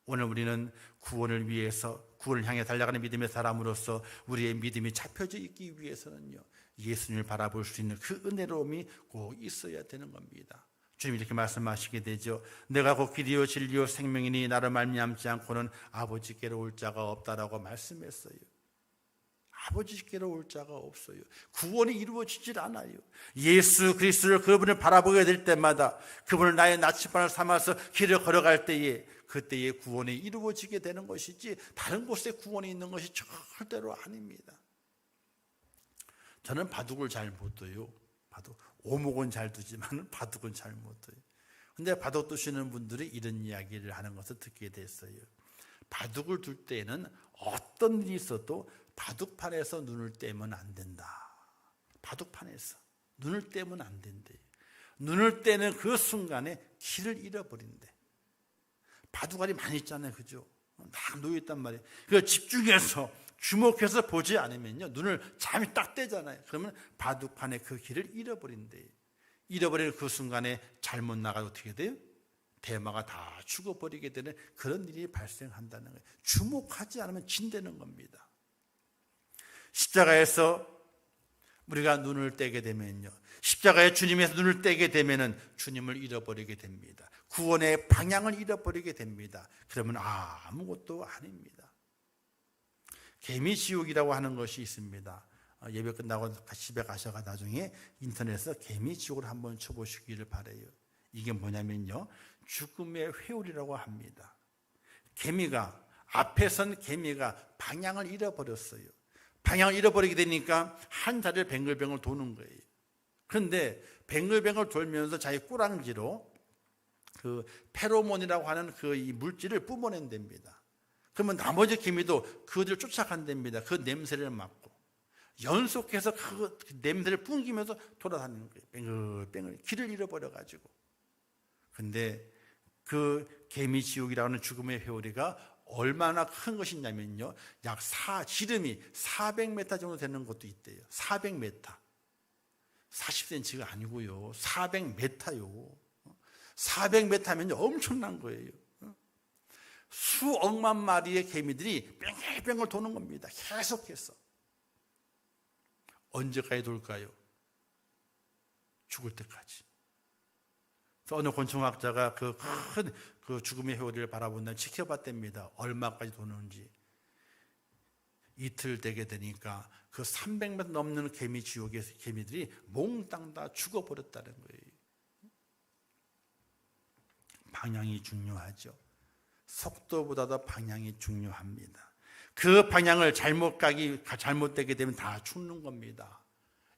오늘 우리는 구원을 위해서 구원을 향해 달려가는 믿음의 사람으로서 우리의 믿음이 잡혀져 있기 위해서는요 예수님을 바라볼 수 있는 그 은혜로움이 꼭 있어야 되는 겁니다. 주님이 이렇게 말씀하시게 되죠. 내가 곧 길이요 진리요 생명이니 나를 말미암지 않고는 아버지께로 올 자가 없다라고 말씀했어요. 아버지께로 올 자가 없어요. 구원이 이루어지질 않아요. 예수 그리스도를 그분을 바라보게 될 때마다 그분을 나의 나침반을 삼아서 길을 걸어갈 때에 그때의 구원이 이루어지게 되는 것이지 다른 곳에 구원이 있는 것이 절대로 아닙니다. 저는 바둑을 잘 못 둬요. 오목은 잘 두지만 바둑은 잘 못 둬요. 근데 바둑 두시는 분들이 이런 이야기를 하는 것을 듣게 됐어요. 바둑을 둘 때는 어떤 일이 있어도 바둑판에서 눈을 떼면 안 된다. 바둑판에서 눈을 떼면 안 된대. 눈을 떼는 그 순간에 길을 잃어버린대. 바둑알이 많이 있잖아요, 그죠? 막 놓여 있단 말이에요. 그래서 집중해서 주목해서 보지 않으면요 눈을 잠이 딱 떼잖아요. 그러면 바둑판에 그 길을 잃어버린대. 잃어버리는 그 순간에 잘못 나가도 어떻게 돼요? 대마가 다 죽어버리게 되는 그런 일이 발생한다는 거예요. 주목하지 않으면 진다는 겁니다. 십자가에서 우리가 눈을 떼게 되면요 십자가의 주님에서 눈을 떼게 되면은 주님을 잃어버리게 됩니다. 구원의 방향을 잃어버리게 됩니다. 그러면 아무것도 아닙니다. 개미지옥이라고 하는 것이 있습니다. 예배 끝나고 집에 가셔가 나중에 인터넷에서 개미지옥을 한번 쳐보시기를 바라요. 이게 뭐냐면요 죽음의 회오리라고 합니다. 개미가 앞에 선 개미가 방향을 잃어버렸어요. 방향을 잃어버리게 되니까 한 자리를 뱅글뱅글 도는 거예요. 그런데 뱅글뱅글 돌면서 자기 꼬랑지로 그 페로몬이라고 하는 그 이 물질을 뿜어낸답니다. 그러면 나머지 개미도 그들을 쫓아간답니다. 그 냄새를 맡고 연속해서 그 냄새를 풍기면서 돌아다니는 거예요. 뺑글뺑글 길을 잃어버려가지고. 근데 그 개미 지옥이라고 하는 죽음의 회오리가 얼마나 큰 것이냐면요, 약 지름이 400m 정도 되는 것도 있대요. 400m. 40cm가 아니고요, 400m요. 400m면 엄청난 거예요. 수억만 마리의 개미들이 뺑글뺑글 도는 겁니다. 계속해서. 언제까지 돌까요? 죽을 때까지. 그래서 어느 곤충학자가 그 큰 그 죽음의 회오리를 바라본다 지켜봤답니다. 얼마까지 도는지. 이틀 되게 되니까 그 300m 넘는 개미 지옥의 개미들이 몽땅 다 죽어버렸다는 거예요. 방향이 중요하죠. 속도보다도 방향이 중요합니다. 그 방향을 잘못되게 되면 다 죽는 겁니다.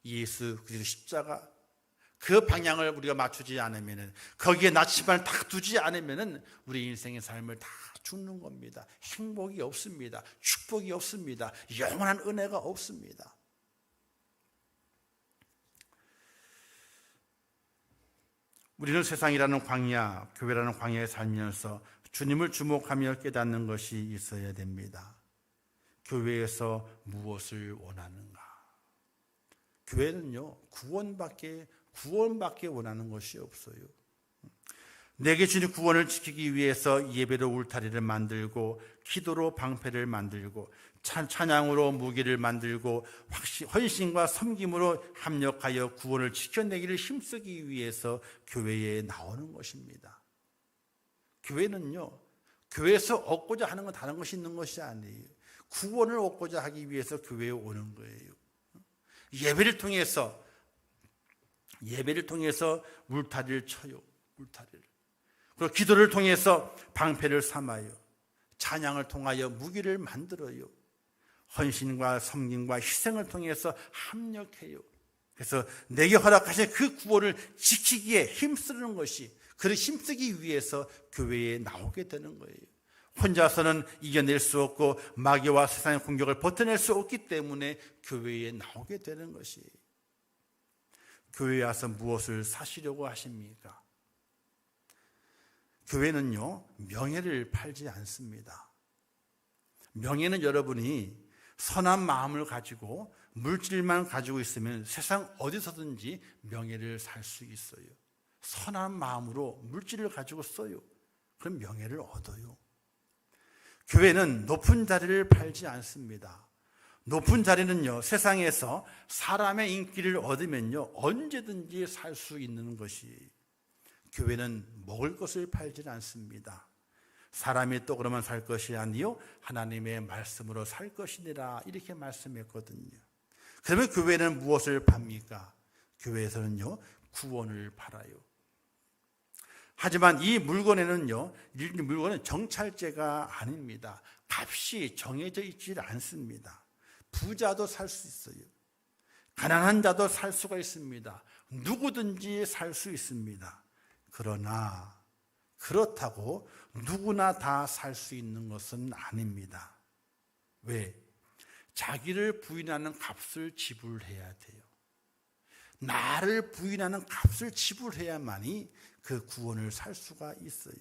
예수 그리스도 십자가, 그 방향을 우리가 맞추지 않으면은, 거기에 나침반을 딱 두지 않으면은 우리 인생의 삶을 다 죽는 겁니다. 행복이 없습니다. 축복이 없습니다. 영원한 은혜가 없습니다. 우리는 세상이라는 광야, 교회라는 광야에 살면서 주님을 주목하며 깨닫는 것이 있어야 됩니다. 교회에서 무엇을 원하는가? 교회는요, 구원밖에 원하는 것이 없어요. 내게 주신 구원을 지키기 위해서 예배로 울타리를 만들고, 기도로 방패를 만들고, 찬양으로 무기를 만들고, 헌신과 섬김으로 합력하여 구원을 지켜내기를 힘쓰기 위해서 교회에 나오는 것입니다. 교회는요, 교회에서 얻고자 하는 건 다른 것이 있는 것이 아니에요. 구원을 얻고자 하기 위해서 교회에 오는 거예요. 예배를 통해서 울타리를 쳐요. 울타리를. 그리고 기도를 통해서 방패를 삼아요. 찬양을 통하여 무기를 만들어요. 헌신과 섬김과 희생을 통해서 합력해요. 그래서 내게 허락하신 그 구원을 지키기에 힘쓰는 것이, 그를 힘쓰기 위해서 교회에 나오게 되는 거예요. 혼자서는 이겨낼 수 없고 마귀와 세상의 공격을 버텨낼 수 없기 때문에 교회에 나오게 되는 것이에요. 교회에 와서 무엇을 사시려고 하십니까? 교회는요, 명예를 팔지 않습니다. 명예는 여러분이 선한 마음을 가지고 물질만 가지고 있으면 세상 어디서든지 명예를 살 수 있어요. 선한 마음으로 물질을 가지고 써요. 그럼 명예를 얻어요. 교회는 높은 자리를 팔지 않습니다. 높은 자리는요, 세상에서 사람의 인기를 얻으면요, 언제든지 살 수 있는 것이. 교회는 먹을 것을 팔지 않습니다. 사람이 또 그러면 살 것이 아니요 하나님의 말씀으로 살 것이니라, 이렇게 말씀했거든요. 그러면 교회는 무엇을 팝니까? 교회에서는요, 구원을 팔아요. 하지만 이 물건은 정찰제가 아닙니다. 값이 정해져 있지 않습니다. 부자도 살 수 있어요. 가난한 자도 살 수가 있습니다. 누구든지 살 수 있습니다. 그러나 그렇다고 누구나 다 살 수 있는 것은 아닙니다. 왜? 자기를 부인하는 값을 지불해야 돼요. 나를 부인하는 값을 지불해야만이 그 구원을 살 수가 있어요.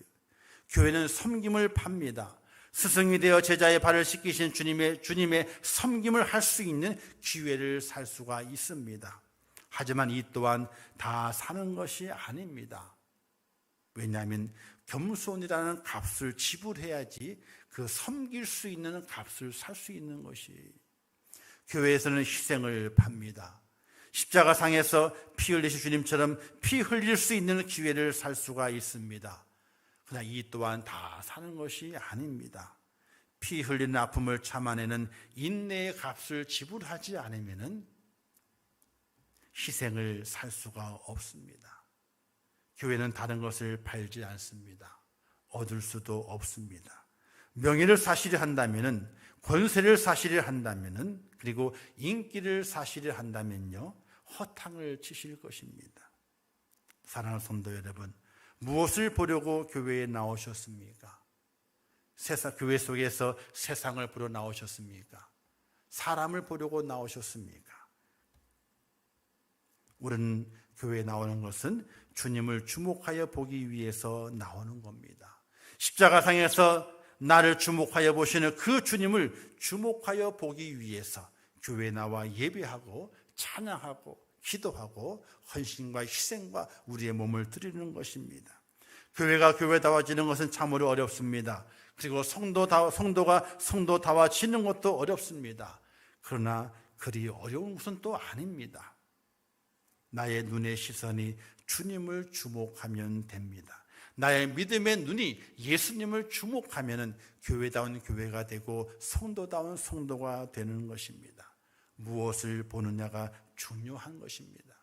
교회는 섬김을 팝니다. 스승이 되어 제자의 발을 씻기신 주님의 섬김을 할 수 있는 기회를 살 수가 있습니다. 하지만 이 또한 다 사는 것이 아닙니다. 왜냐하면 겸손이라는 값을 지불해야지 그 섬길 수 있는 값을 살 수 있는 것이. 교회에서는 희생을 팝니다. 십자가상에서 피 흘리신 주님처럼 피 흘릴 수 있는 기회를 살 수가 있습니다. 그러나 이 또한 다 사는 것이 아닙니다. 피 흘리는 아픔을 참아내는 인내의 값을 지불하지 않으면 희생을 살 수가 없습니다. 교회는 다른 것을 팔지 않습니다. 얻을 수도 없습니다. 명예를 사시려 한다면, 권세를 사시려 한다면, 그리고 인기를 사시려 한다면요, 허탕을 치실 것입니다. 사랑하는 성도 여러분, 무엇을 보려고 교회에 나오셨습니까? 교회 속에서 세상을 보러 나오셨습니까? 사람을 보려고 나오셨습니까? 우리는 교회에 나오는 것은 주님을 주목하여 보기 위해서 나오는 겁니다. 십자가상에서 나를 주목하여 보시는 그 주님을 주목하여 보기 위해서 교회에 나와 예배하고 찬양하고 기도하고 헌신과 희생과 우리의 몸을 드리는 것입니다. 교회가 교회다워지는 것은 참으로 어렵습니다. 그리고 성도가 성도다워지는 것도 어렵습니다. 그러나 그리 어려운 것은 또 아닙니다. 나의 눈의 시선이 주님을 주목하면 됩니다. 나의 믿음의 눈이 예수님을 주목하면 교회다운 교회가 되고 성도다운 성도가 되는 것입니다. 무엇을 보느냐가 중요한 것입니다.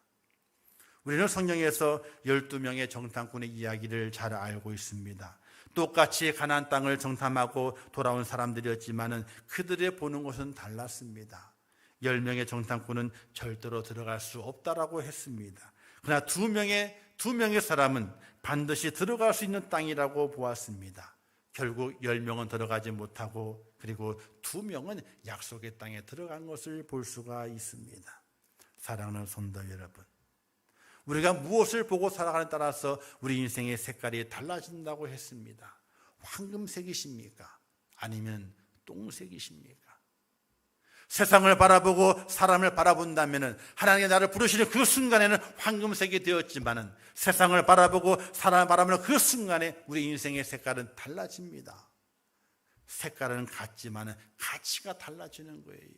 우리는 성경에서 12명의 정탐꾼의 이야기를 잘 알고 있습니다. 똑같이 가나안 땅을 정탐하고 돌아온 사람들이었지만 그들의 보는 것은 달랐습니다. 10명의 정탐꾼은 절대로 들어갈 수 없다라고 했습니다. 그러나 두 명의 사람은 반드시 들어갈 수 있는 땅이라고 보았습니다. 결국 10명은 들어가지 못하고 그리고 2명은 약속의 땅에 들어간 것을 볼 수가 있습니다. 사랑하는 성도 여러분, 우리가 무엇을 보고 살아가는 따라서 우리 인생의 색깔이 달라진다고 했습니다. 황금색이십니까? 아니면 똥색이십니까? 세상을 바라보고 사람을 바라본다면 하나님이 나를 부르시는 그 순간에는 황금색이 되었지만 세상을 바라보고 사람을 바라보는 그 순간에 우리 인생의 색깔은 달라집니다. 색깔은 같지만 가치가 달라지는 거예요.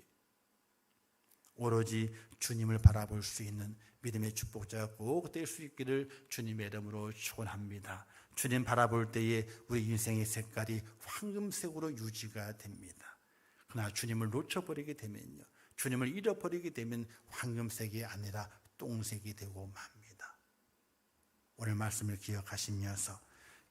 오로지 주님을 바라볼 수 있는 믿음의 축복자가 꼭 될 수 있기를 주님의 이름으로 축원합니다. 주님 바라볼 때에 우리 인생의 색깔이 황금색으로 유지가 됩니다. 그러나 주님을 놓쳐버리게 되면요, 주님을 잃어버리게 되면 황금색이 아니라 똥색이 되고 맙니다. 오늘 말씀을 기억하시면서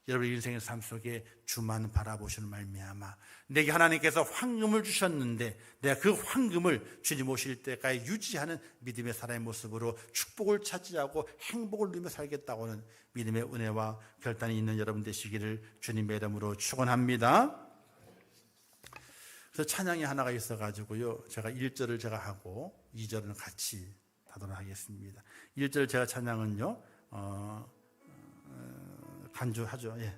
여러분 인생의 삶 속에 주만 바라보시는 말미암아 내게 하나님께서 황금을 주셨는데 내가 그 황금을 주님 오실 때까지 유지하는 믿음의 사람의 모습으로 축복을 차지하고 행복을 누리며 살겠다고는 믿음의 은혜와 결단이 있는 여러분 되시기를 주님의 이름으로 축원합니다. 그래서 찬양이 하나가 있어가지고요, 제가 1절을 제가 하고 2절은 같이 하도록 하겠습니다. 1절 제가 찬양은요 간주하죠. 예.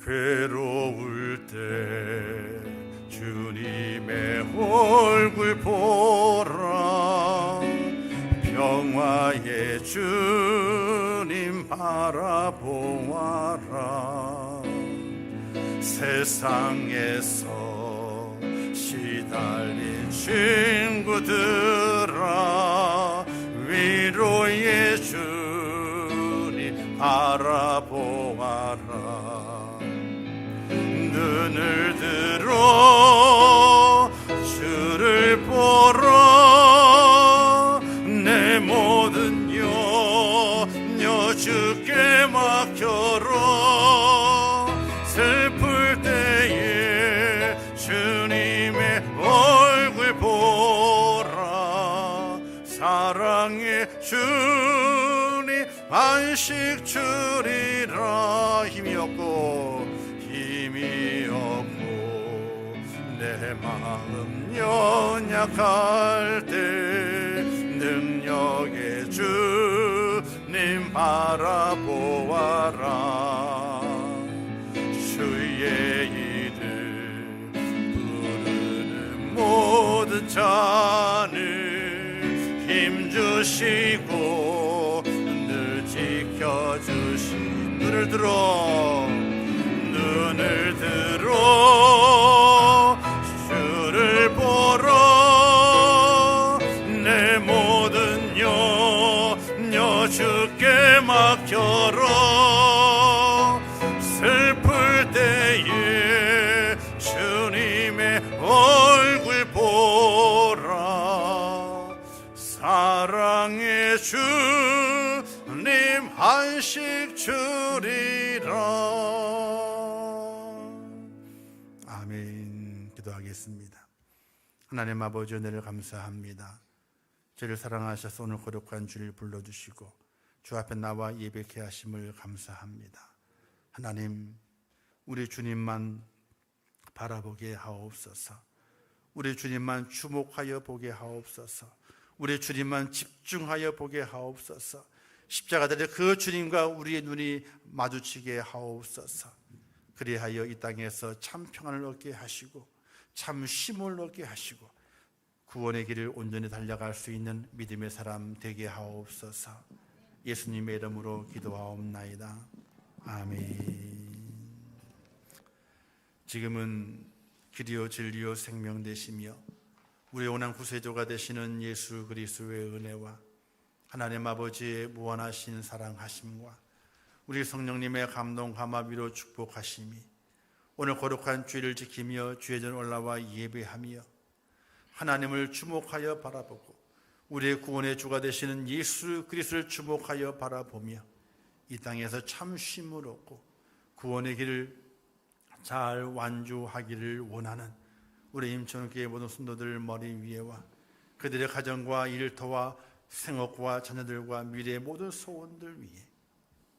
괴로울 때 주님의 얼굴 보라, 평화의 주님 바라보아라. 세상에서 시달린 친구들아, 위로의 주님 바라보아라. 눈을 들어 주를 보라, 내 모든 염려 주께 맡겨라. 슬플 때에 주님의 얼굴 보라, 사랑의 주님 안식 주리라. 힘이 없고 내 마음 연약할 때 능력의 주님 바라보아라. 주의 이름 부르는 모든 자는 힘주시고 늘 지켜주신 눈을 들어 주를 보라, 내 모든 염려 주께 맡겨라. 슬플 때에 주님의 얼굴 보라, 사랑의 주님 안식 주리라. 아멘. 기도하겠습니다. 하나님 아버지 은혜를 감사합니다. 저를 사랑하셔서 오늘 거룩한 주를 불러주시고 주 앞에 나와 예배케 하심을 감사합니다. 하나님, 우리 주님만 바라보게 하옵소서. 우리 주님만 주목하여 보게 하옵소서. 우리 주님만 집중하여 보게 하옵소서. 십자가들의 그 주님과 우리의 눈이 마주치게 하옵소서. 그리하여 이 땅에서 참 평안을 얻게 하시고 참 쉼을 얻게 하시고 구원의 길을 온전히 달려갈 수 있는 믿음의 사람 되게 하옵소서. 예수님의 이름으로 기도하옵나이다. 아멘. 지금은 길이요 진리요 생명 되시며 우리 원한 구세주가 되시는 예수 그리스도의 은혜와 하나님 아버지의 무한하신 사랑하심과 우리 성령님의 감동 감화 위로 축복하심이 오늘 거룩한 주일을 지키며 주의 전 올라와 예배하며 하나님을 주목하여 바라보고 우리의 구원의 주가 되시는 예수 그리스도를 주목하여 바라보며 이 땅에서 참 쉼을 얻고 구원의 길을 잘 완주하기를 원하는 우리 임천교회 모든 성도들 머리 위에와 그들의 가정과 일터와 생업과 자녀들과 미래의 모든 소원들 위에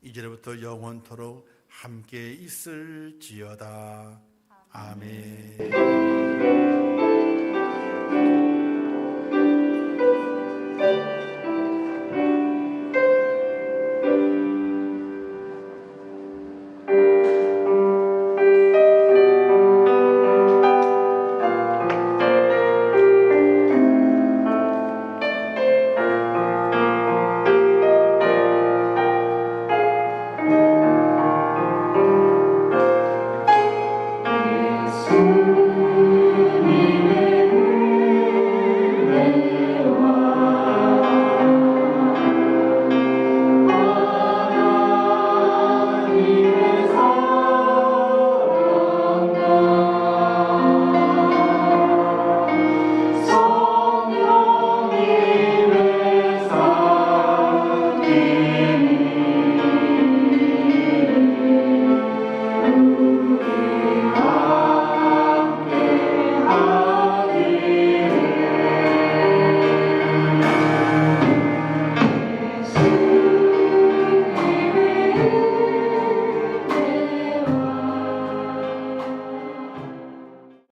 이제부터 영원토록 함께 있을지어다. 아멘.